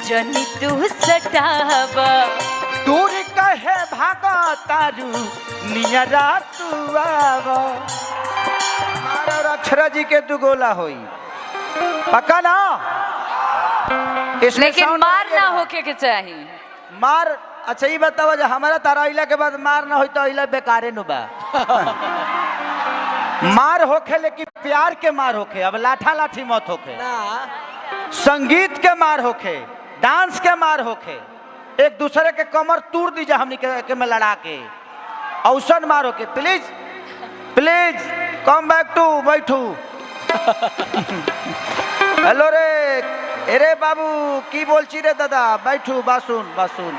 जनी तू सटावा दूर कहे भागा तारू नियरा तू आवा मारा और अक्षरा जी के दू गोला होई पक्का ना इसमें लेकिन मार ना होके के चाहिए मार अच्छा ये बताओ जो हमारा तारा इला के बाद मार ना होई तो इला बेकारे नु बा मार होखे लेकिन प्यार के मार होखे अब लाठा लाठी मत होखे संगीत के मार होखे डांस के मार होखे एक दूसरे के कमर तोड़ दीजिए हमनी के में लड़ा के औसन मार होके please please come back to बैठू हेलो रे अरे बाबू की बोलची रे दादा बैठू बासुन बासुन